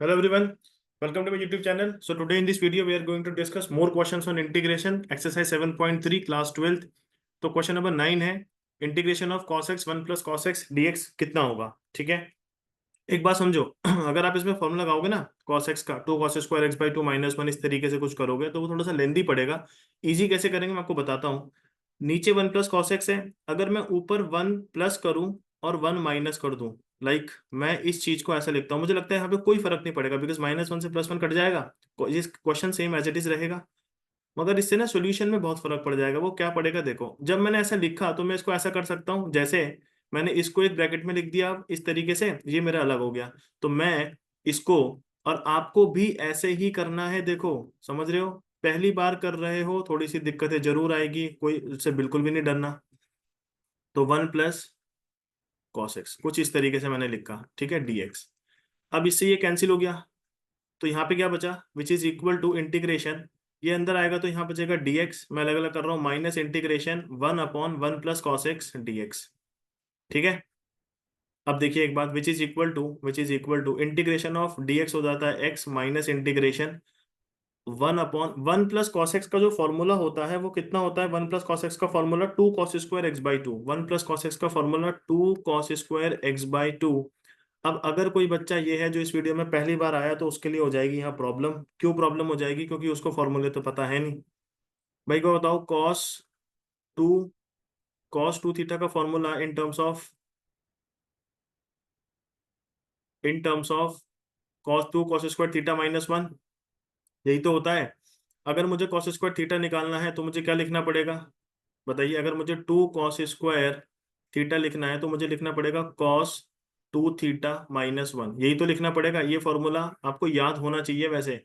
Hello everyone, welcome to my YouTube channel. So today in this video we are going to discuss more questions on integration, exercise 7.3 class 12th. तो question number 9 है integration of cos x 1 plus cos x dx कितना होगा। ठीक है, एक बात समझो अगर आप इसमें फॉर्मूला लगाओगे ना cos x का 2 cos square x by 2 minus 1 इस तरीके से कुछ करोगे तो वो थोड़ा सा लेंदी पड़ेगा। इजी कैसे करेंगे मैं आपको बताता हूँ। नीचे 1 प्लस cos x है, अगर मैं ऊपर 1 प्लस करूं और 1 माइनस कर दूं, मैं इस चीज को ऐसा लिखता हूँ, मुझे लगता है यहाँ पे कोई फर्क नहीं पड़ेगा बिकॉज -1 से +1 कट जाएगा। ये question same as it is रहेगा, मगर इससे ना सॉल्यूशन में बहुत फर्क पड़ जाएगा। वो क्या पड़ेगा, देखो जब मैंने ऐसा लिखा तो मैं इसको ऐसा कर सकता हूँ, जैसे मैंने इसको एक ब्रैकेट में लिख दिया इस तरीके से, ये मेरा अलग हो गया। तो मैं इसको, और आपको भी ऐसे ही करना है। देखो समझ रहे हो, पहली बार कर रहे हो थोड़ी सी दिक्कतें जरूर आएगी, कोई उससे बिल्कुल भी नहीं डरना। तो 1 प्लस कॉस एक्स कुछ इस तरीके से मैंने लिखा, ठीक है, डीएक्स। अब इससे ये कैंसिल हो गया, तो यहाँ पे क्या बचा, which is equal to integration, ये अंदर आएगा तो यहाँ बचेगा डीएक्स, मैं अलग अलग कर रहा हूँ, minus integration 1/1 plus cos x dx. ठीक है, अब देखिए एक बात, which is equal to integration of dx हो जाता है x minus integration 1/1 plus cos x का जो फॉर्मूला होता है वो कितना होता है, 1 प्लस कॉस एक्स का formula 2 cos square x by 2, 1 plus cos x का formula 2 cos square x by 2। अब अगर कोई बच्चा ये है जो इस वीडियो में पहली बार आया तो उसके लिए हो जाएगी यहाँ प्रॉब्लम। क्यों प्रॉब्लम हो जाएगी, क्योंकि उसको फॉर्मूले तो पता है नहीं। भाई को बताओ, टू कॉस टू थीटा का formula in terms of cos two cos square theta -1, यही तो होता है। अगर मुझे कॉस स्क्वायर थीटा निकालना है तो मुझे क्या लिखना पड़ेगा, बताइए। अगर मुझे 2 कॉस स्क्वायर थीटा लिखना है तो मुझे लिखना पड़ेगा cos 2 थीटा -1, यही तो लिखना पड़ेगा। ये फॉर्मूला आपको याद होना चाहिए वैसे।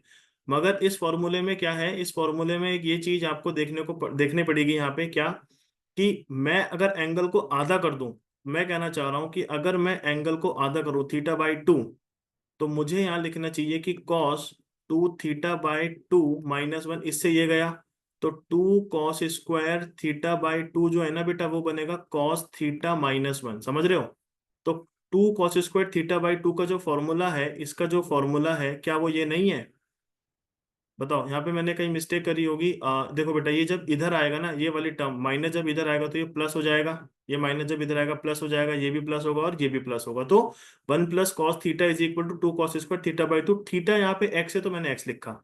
मगर इस फॉर्मूले में क्या है, इस फॉर्मूले में एक ये चीज आपको देखने पड़ेगी यहाँ पे, क्या कि मैं अगर एंगल को आधा कर दूं, मैं कहना चाह रहा हूं कि अगर मैं एंगल को आधा करूं θ/2, तो मुझे यहाँ लिखना चाहिए कि cos 2 θ/2 -1, इससे ये गया तो 2 कॉस स्क्वायर θ/2 जो है ना बेटा वो बनेगा cos θ-1, समझ रहे हो। तो 2 कॉस स्क्वायर θ/2 का जो फॉर्मूला है, इसका जो फॉर्मूला है, क्या वो ये नहीं है, बताओ। यहाँ पे मैंने कहीं मिस्टेक करी होगी। देखो बेटा, ये जब इधर आएगा ना, ये वाली टर्म माइनस जब इधर आएगा तो ये प्लस हो जाएगा, ये माइनस जब इधर आएगा प्लस हो जाएगा, ये भी प्लस होगा और ये भी प्लस होगा। तो 1 plus cos theta is equal to 2 cos square θ/2। Theta यहाँ पे एक्स है तो मैंने एक्स लिखा।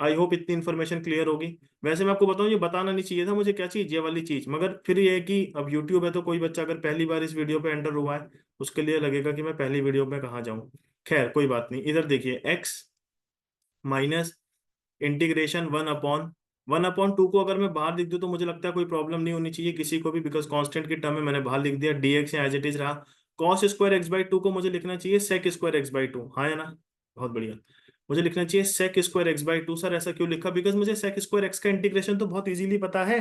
आई होप इतनी इन्फॉर्मेशन क्लियर होगी। वैसे मैं आपको बताऊं, ये बताना नहीं चाहिए था मुझे, क्या चीज, ये वाली चीज, मगर फिर ये है कि अब यूट्यूब है तो कोई बच्चा अगर पहली बार इस वीडियो पे एंटर हुआ है उसके लिए लगेगा कि मैं पहली वीडियो में कहाँ जाऊँ। खैर कोई बात नहीं, इधर देखिए एक्स माइनस इंटीग्रेशन 1/1/2 को अगर मैं बाहर लिख दूं तो मुझे लगता है कोई प्रॉब्लम नहीं होनी चाहिए किसी को भी, बिकॉज कांस्टेंट की टर्म में मैंने बाहर लिख दिया, डीएक्स एज इट इज रहा। कॉस स्क्वायर एक्स बाई 2 को मुझे लिखना चाहिए सेक स्क्वायर एक्स बाई 2, हाँ है ना, बहुत बढ़िया। मुझे लिखना चाहिए sec square x by 2। Sir ऐसा क्यों लिखा, बिकॉज मुझे सेक स्क्वायर एक्स का इंटीग्रेशन तो बहुत इजीली पता है।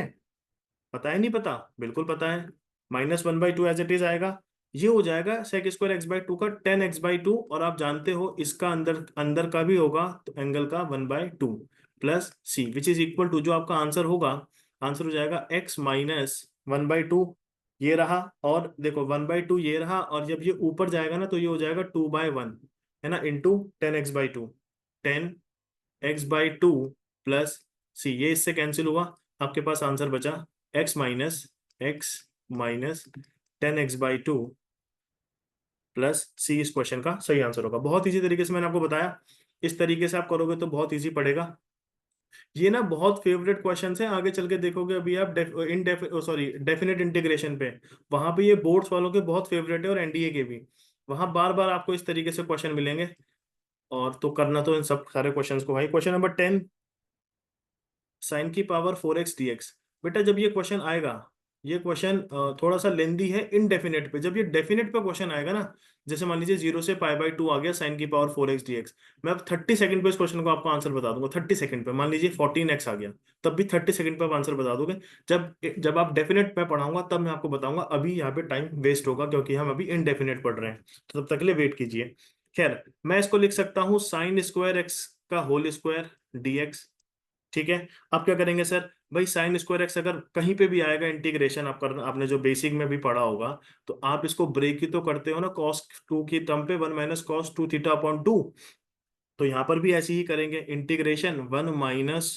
पता है नहीं पता, बिल्कुल पता है। -1/2 एज इट इज आएगा, ये हो जाएगा सेक स्क्वायर एक्स बाई 2 का 10x/2, और आप जानते हो इसका अंदर अंदर का भी होगा तो एंगल का 1/2 plus C, which is equal to, जो आपका आंसर होगा, आंसर हो जाएगा x माइनस 1/2, ये रहा। और देखो 1/2 ये रहा, और जब ये ऊपर जाएगा ना तो ये हो जाएगा 2/1, है ना, इंटू 10x/2, 10x/2 प्लस सी, ये इससे कैंसिल हुआ, आपके पास आंसर बचा x minus 10x/2 plus C, इस क्वेश्चन का सही आंसर होगा। बहुत इजी तरीके से मैंने आपको बताया, इस तरीके से आप करोगे तो बहुत इजी पड़ेगा। ये ना बहुत फेवरेट क्वेश्चन है, आगे चल के देखोगे अभी आप डेफिनेट इंटीग्रेशन पे, वहां पे ये बोर्ड्स वालों के बहुत फेवरेट है और एनडीए के भी, वहां बार बार आपको इस तरीके से क्वेश्चन मिलेंगे। और तो करना तो इन सब सारे क्वेश्चंस को भाई। क्वेश्चन नंबर 10, साइन की पावर 4x dx। बेटा जब ये क्वेश्चन आएगा, ये क्वेश्चन थोड़ा सा लेंदी है इनडेफिनेट पे। जब ये डेफिनेट पे क्वेश्चन आएगा ना, जैसे मान लीजिए 0 से π/2 आ गया साइन की पावर 4x dx, मैं अब 30 सेकंड पे इस क्वेश्चन को आपको आंसर बता दूंगा। 30 सेकंड पे मान लीजिए 14x आ गया, तब भी 30 सेकंड पे आप आंसर बता दोगे। जब जब आप डेफिनेट पे पढ़ाऊंगा तब मैं आपको बताऊंगा, अभी यहाँ पे टाइम वेस्ट होगा क्योंकि हम अभी इनडेफिनेट पढ़ रहे हैं, तो तब तक के लिए वेट कीजिए। खैर मैं इसको लिख सकता हूँ साइन स्क्वायर एक्स का होल स्क्वायर dx। ठीक है, आप क्या करेंगे सर, भाई साइन स्क्वायर एक्स अगर कहीं पे भी आएगा इंटीग्रेशन आप करना, आपने जो बेसिक में भी पढ़ा होगा, तो आप इसको ब्रेक ही तो करते हो ना, cos 2 की टर्म पे 1 माइनस cos 2 थीटा अपॉन 2। तो यहाँ पर भी ऐसे ही करेंगे, integration 1 minus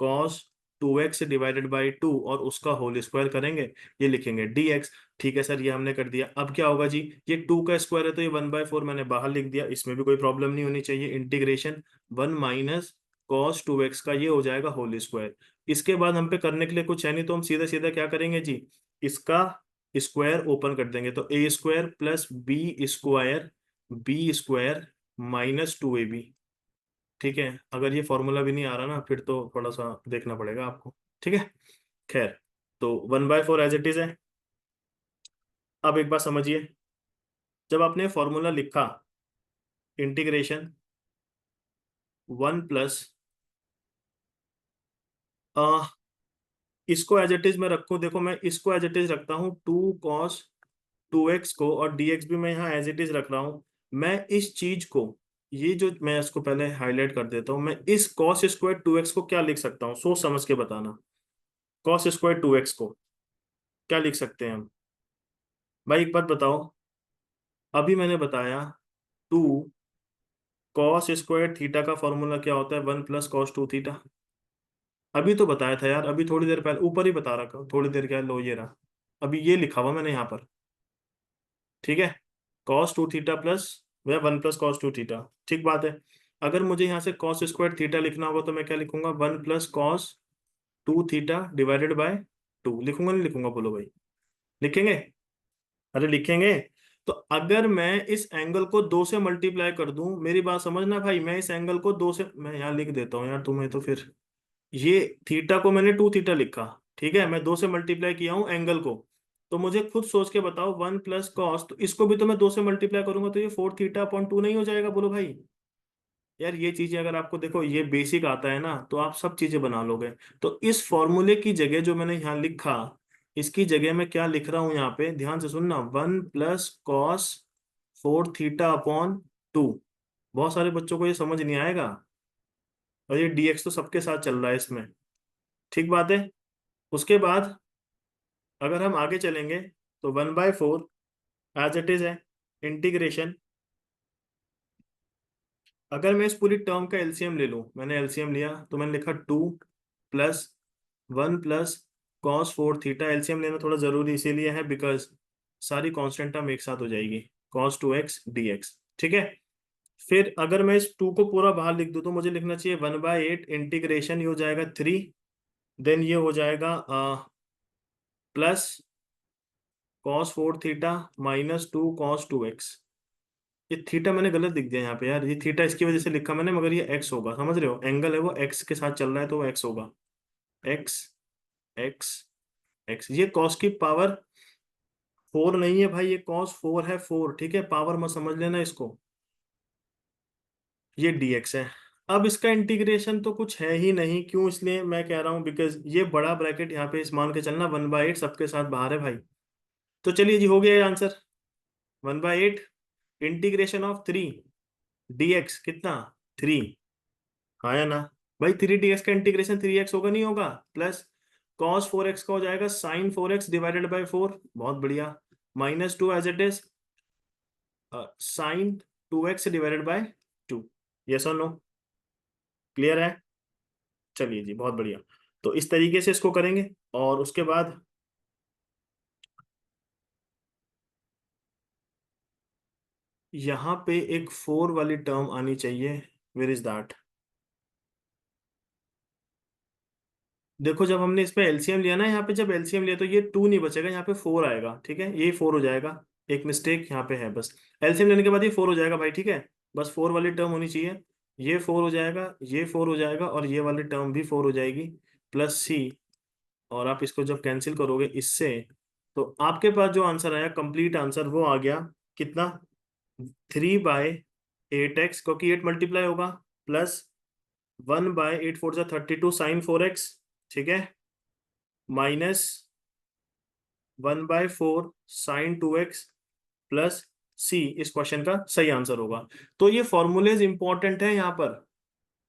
cos 2x divided by 2 और उसका होल स्क्वायर करेंगे, ये लिखेंगे dx। ठीक है सर, ये हमने कर दिया। अब क्या होगा जी, ये 2 का स्क्वायर है तो ये 1/4 मैंने बाहर लिख दिया, इसमें भी कोई प्रॉब्लम नहीं होनी चाहिए। इंटीग्रेशन 1 माइनस कॉस 2x का ये हो जाएगा होल स्क्वायर। इसके बाद हम पे करने के लिए कुछ है नहीं, तो हम सीधा सीधा क्या करेंगे जी, इसका स्क्वायर ओपन कर देंगे, तो A square plus B square minus 2ab। ठीक है, अगर ये फॉर्मूला भी नहीं आ रहा ना फिर तो थोड़ा सा देखना पड़ेगा आपको। ठीक है, खैर, तो 1/4 एज इट इज है। अब एक बात समझिए, जब आपने फॉर्मूला लिखा इंटीग्रेशन 1 प्लस, इसको एज इट इज मैं रखूं, देखो मैं इसको एज इट इज रखता हूँ 2 cos 2x को, और dx भी मैं यहाँ एज इट इज रख रहा हूँ। मैं इस चीज को, ये जो मैं इसको पहले हाईलाइट कर देता हूँ, मैं इस कॉस स्क्वायर 2x को क्या लिख सकता हूँ, सोच समझ के बताना। कॉस स्क्वायर 2x को क्या लिख सकते हैं हम? भाई एक बात बताओ, अभी मैंने बताया 2 cos स्क्वायर थीटा का फॉर्मूला क्या होता है, 1 प्लस cos 2 थीटा। अभी तो बताया था यार, अभी थोड़ी देर पहले ऊपर ही बता रखा, थोड़ी देर क्या, लो ये रहा, अभी ये लिखा हुआ मैंने यहाँ पर। ठीक है, cos 2 थीटा प्लस, या 1 प्लस cos 2 थीटा। ठीक बात है। अगर मुझे यहाँ से कॉस स्क्वायर थीटा लिखना होगा तो मैं क्या लिखूंगा, 1 plus cos 2 theta divided by 2 लिखूंगा, नहीं लिखूंगा, बोलो भाई, लिखेंगे? अरे लिखेंगे। तो अगर मैं इस एंगल को 2 से मल्टीप्लाई कर दूं, मेरी बात समझना भाई, मैं इस एंगल को 2 से, मैं यहाँ लिख देता हूँ यार तुम्हें, तो फिर ये थीटा को मैंने 2 थीटा लिखा, ठीक है, मैं 2 से मल्टीप्लाई किया हूँ एंगल को। तो मुझे खुद सोच के बताओ, 1 प्लस कॉस, तो इसको भी तो मैं 2 से मल्टीप्लाई करूंगा, तो ये 4 थीटा अपॉन 2 नहीं हो जाएगा, बोलो भाई। यार ये चीजें अगर आपको देखो ये बेसिक आता है ना, तो आप सब चीजें बना लोगे। तो इस फॉर्मूले की जगह जो मैंने यहाँ लिखा, इसकी जगह मैं क्या लिख रहा हूँ यहाँ पे, ध्यान से सुनना, 1 प्लस cos 4 थीटा अपॉन 2। बहुत सारे बच्चों को ये समझ नहीं आएगा, और ये dx तो सबके साथ चल रहा है इसमें। ठीक बात है। उसके बाद अगर हम आगे चलेंगे, तो 1/4 एज इट इज है, इंटीग्रेशन, अगर मैं इस पूरी टर्म का एलसीएम ले लूं, मैंने एलसीएम लिया तो मैंने लिखा 2 plus 1 plus cos 4 theta. LCM लेना थोड़ा जरूरी इसीलिए है बिकॉज सारी कांस्टेंट टर्म एक साथ हो जाएगी, cos 2x dx। ठीक है, फिर अगर मैं इस 2 को पूरा बाहर लिख दूं तो मुझे लिखना चाहिए 1/8 इंटीग्रेशन, ये हो जाएगा 3, देन ये हो जाएगा plus cos 4 theta minus 2 cos 2x। ये थीटा मैंने गलत लिख दिया यहाँ पे यार, ये थीटा इसकी वजह से लिखा मैंने, मगर ये एक्स होगा, समझ रहे हो, एंगल है वो एक्स के साथ चल रहा है तो वो एक्स होगा। एक्स एक्स एक्स, ये कॉस की पावर 4 नहीं है भाई, ये cos 4 है, 4, ठीक है, पावर मत समझ लेना इसको। ये dx है। अब इसका इंटीग्रेशन तो कुछ है ही नहीं, क्यों, इसलिए मैं कह रहा हूँ बिकॉज ये बड़ा ब्रैकेट यहाँ पे इस मान के चलना 1/8 सबके साथ बाहर है भाई। तो चलिए जी, हो गया ये आंसर, 1/8 इंटीग्रेशन ऑफ 3 dx कितना, 3। हाँ या ना भाई, 3 dx का इंटीग्रेशन 3x होगा, नहीं होगा, प्लस cos 4x का हो जाएगा sin 4x डिवाइडेड बाई 4, बहुत बढ़िया, minus 2 as it is sin 2x divided by 2। Yes और नो, क्लियर है? चलिए जी, बहुत बढ़िया। तो इस तरीके से इसको करेंगे, और उसके बाद यहाँ पे एक 4 वाली टर्म आनी चाहिए, वेयर इज दैट? देखो जब हमने इस पे एलसीएम लिया ना, यहाँ पे जब एलसीएम लिया तो ये 2 नहीं बचेगा, यहाँ पे 4 आएगा, ठीक है, ये 4 हो जाएगा। एक मिस्टेक यहाँ पे है बस, एलसीएम लेने के बाद ये 4 हो जाएगा भाई, ठीक है, बस 4 वाली टर्म होनी चाहिए। ये 4 हो जाएगा, ये 4 हो जाएगा, और ये वाली टर्म भी 4 हो जाएगी, प्लस सी। और आप इसको जब कैंसिल करोगे इससे, तो आपके पास जो आंसर आया, कंप्लीट आंसर, वो आ गया कितना, 3/8x, क्योंकि 8 मल्टीप्लाई होगा, प्लस 1/8 4 32 sin 4x, ठीक है, minus 1/4 sin 2x, plus C इस क्वेश्चन का सही आंसर होगा। तो ये फॉर्मूलेज इंपॉर्टेंट है यहाँ पर,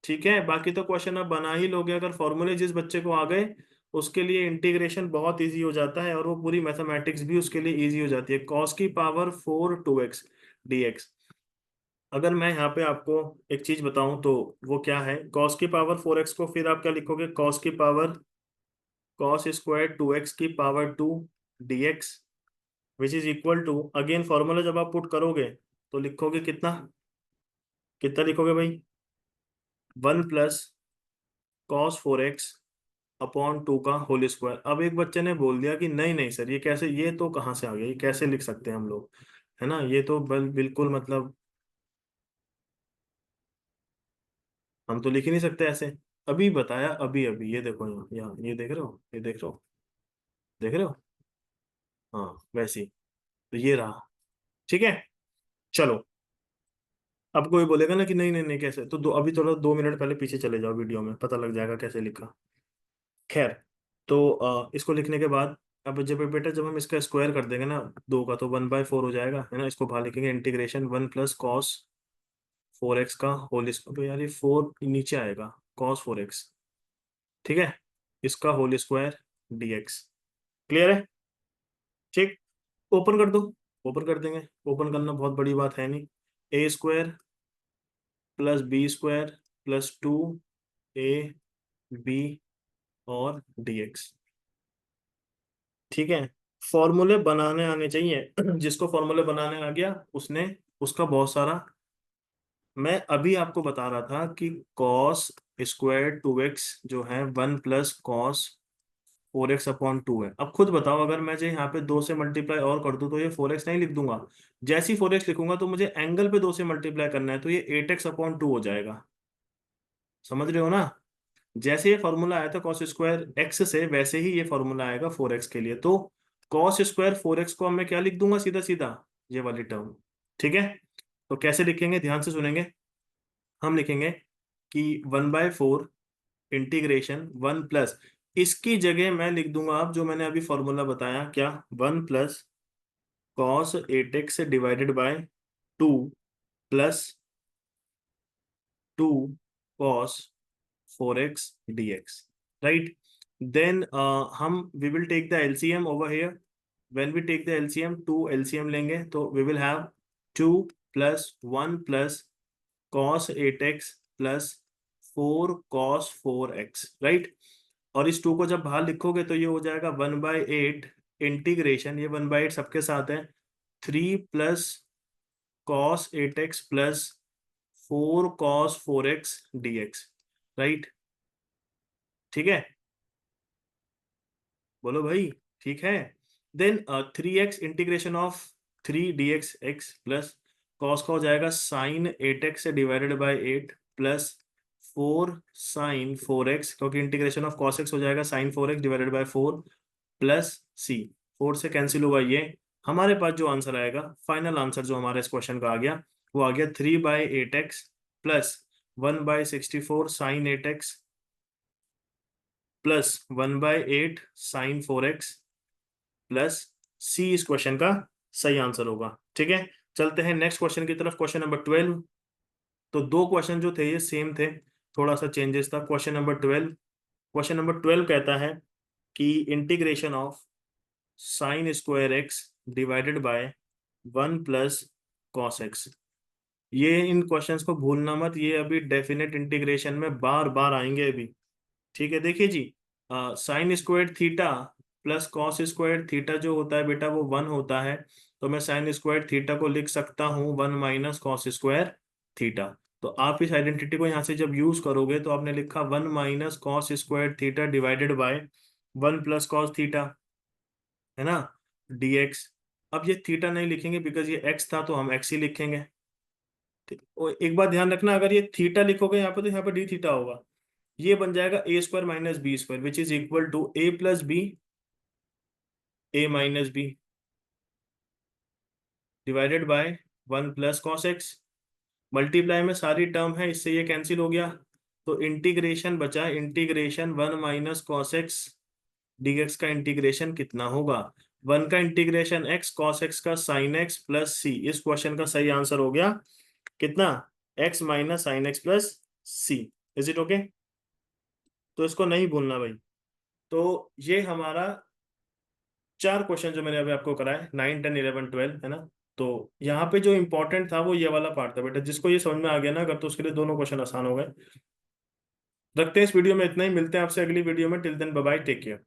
ठीक है, बाकी तो क्वेश्चन आप बना ही लोगे, अगर फॉर्मूले जिस बच्चे को आ गए उसके लिए इंटीग्रेशन बहुत इजी हो जाता है, और वो पूरी मैथमेटिक्स भी उसके लिए इजी हो जाती है। कॉस की पावर 4 2x dx। अगर मैं यहाँ पे आपको एक चीज बताऊं तो वो क्या है, कॉस की पावर 4x को फिर आप क्या लिखोगे, कॉस की पावर कॉस स्क्वायर 2x की power 2 dx, which is equal to, again formula जब आप पुट करोगे तो लिखोगे कितना, कितना लिखोगे भाई, 1 प्लस कॉस 4x अपॉन 2 का होल स्क्वायर। अब एक बच्चे ने बोल दिया कि नहीं नहीं सर, ये कैसे, ये तो कहाँ से आ गया, ये कैसे लिख सकते हैं हम लोग, है ना, ये तो बिल्कुल मतलब हम तो लिख ही नहीं सकते ऐसे। अभी बताया, अभी अभी, ये देखो यहाँ यहाँ, ये देख रहे हो, ये देख रहे हो, देख रहे हो, हाँ वैसे ही। तो ये रहा, ठीक है। चलो, अब कोई बोलेगा ना कि नहीं नहीं नहीं कैसे, तो अभी थोड़ा 2 मिनट पहले पीछे चले जाओ, वीडियो में पता लग जाएगा कैसे लिखा। खैर, तो इसको लिखने के बाद, अब जब बेटा जब हम इसका स्क्वायर कर देंगे ना 2 का, तो 1/4 हो जाएगा, है ना। इसको बाहर लिखेंगे, इंटीग्रेशन 1 प्लस कॉस 4x का होल स्क्वायर, यार ये 4 नीचे आएगा, cos 4x, ठीक है, इसका होल स्क्वायर dx। क्लियर है, ठीक। ओपन कर दो, ओपन कर देंगे, ओपन करना बहुत बड़ी बात है नहीं। a² plus b² plus 2ab और dx, ठीक है। फॉर्मूले बनाने आने चाहिए जिसको फॉर्मूले बनाने आ गया उसने, उसका बहुत सारा। मैं अभी आपको बता रहा था कि कॉस स्क्वायर 2x जो है 1 प्लस कॉस 4x अपॉन 2 है। अब खुद बताओ, अगर मैं जो यहाँ पे 2 से मल्टीप्लाई और कर दूं तो ये 4x नहीं लिख दूंगा। जैसे ही 4x लिखूंगा तो मुझे एंगल पे 2 से मल्टीप्लाई करना है, तो ये 8x अपॉन 2 हो जाएगा। समझ रहे हो ना। जैसे ये फॉर्मूला आया था कॉस स्क्वायर एक्स से, वैसे ही ये फॉर्मूला आएगा 4x के लिए। तो कॉस स्क्वायर 4x को अब मैं क्या लिख दूंगा, सीधा सीधा ये वाली टर्म, ठीक है। तो कैसे लिखेंगे, ध्यान से सुनेंगे। हम लिखेंगे कि 1/4 इंटीग्रेशन 1 प्लस, इसकी जगह मैं लिख दूंगा अब जो मैंने अभी फॉर्मूला बताया, क्या, 1 plus cos 8x divided by 2 plus 2 cos 4x dx, right. Then हम we will take the LCM over here. When we take the LCM, 2 LCM लेंगे तो we will have 2 plus 1 plus cos 8x plus 4 cos 4x, right. और इस 2 को जब बाहर लिखोगे तो ये हो जाएगा 1/8 इंटीग्रेशन, ये 1/8 सबके साथ है, 3 plus cos 8x plus 4 cos 4x dx, right. ठीक है, बोलो भाई, ठीक है। Then 3x integration of 3 dx x plus cos का हो जाएगा sin 8x से divided by 8 plus 4 sin 4x, क्योंकि इंटीग्रेशन ऑफ cos x हो जाएगा sin 4x divided by 4 plus c, 4 से कैंसिल हुआ ये। हमारे पास जो आंसर आएगा, फाइनल आंसर जो हमारे इस क्वेश्चन का आ गया, वो आ गया 3/8x plus 1/64 sin 8x plus 1/8 sin 4x plus C इस क्वेश्चन का सही आंसर होगा, ठीक है। चलते हैं नेक्स्ट क्वेश्चन की तरफ, क्वेश्चन नंबर 12। तो दो क्वेश्चन जो थे ये सेम थे, थोड़ा सा चेंजेस था। क्वेश्चन नंबर 12 कहता है कि integration of sin² x divided by 1 plus cos x। ये इन क्वेश्चंस को भूलना मत, ये अभी डेफिनेट इंटीग्रेशन में बार बार आएंगे अभी, ठीक है। देखिए जी, sin² theta plus cos² theta जो होता है बेटा वो 1 होता है, तो मैं sin² थीटा को लिख सकता हूँ 1 - cos² थीटा। तो आप इस आइडेंटिटी को यहाँ से जब यूज करोगे तो आपने लिखा 1 - cos² theta divided by 1 + cos theta, है ना, dx। अब ये थीटा नहीं लिखेंगे बिकॉज ये x था, तो हम x ही लिखेंगे। ठीक, और एक बात ध्यान रखना, अगर ये थीटा लिखोगे यहाँ पे तो यहाँ पे d थीटा होगा। ये बन जाएगा a² - b² which is equal to a + b divided by 1 + cos x। Multiply में सारी टर्म है, इससे ये कैंसिल हो गया, तो इंटीग्रेशन बचा, इंटीग्रेशन 1 - cos x dx का इंटीग्रेशन कितना होगा, 1 का इंटीग्रेशन x, cos x का sin x प्लस c। इस क्वेश्चन का सही आंसर हो गया कितना, x - sin x plus c। Is it okay. तो इसको नहीं भूलना भाई। तो ये हमारा 4 क्वेश्चन जो मैंने अभी आपको कराए, 9, 10, 11, 12, है ना। तो यहाँ पे जो इंपॉर्टेंट था वो ये वाला पार्ट था बेटा, जिसको ये समझ में आ गया ना अगर, तो उसके लिए दोनों क्वेश्चन आसान हो गए। रखते हैं इस वीडियो में इतना ही, मिलते हैं आपसे अगली वीडियो में। Till then bye bye, take care.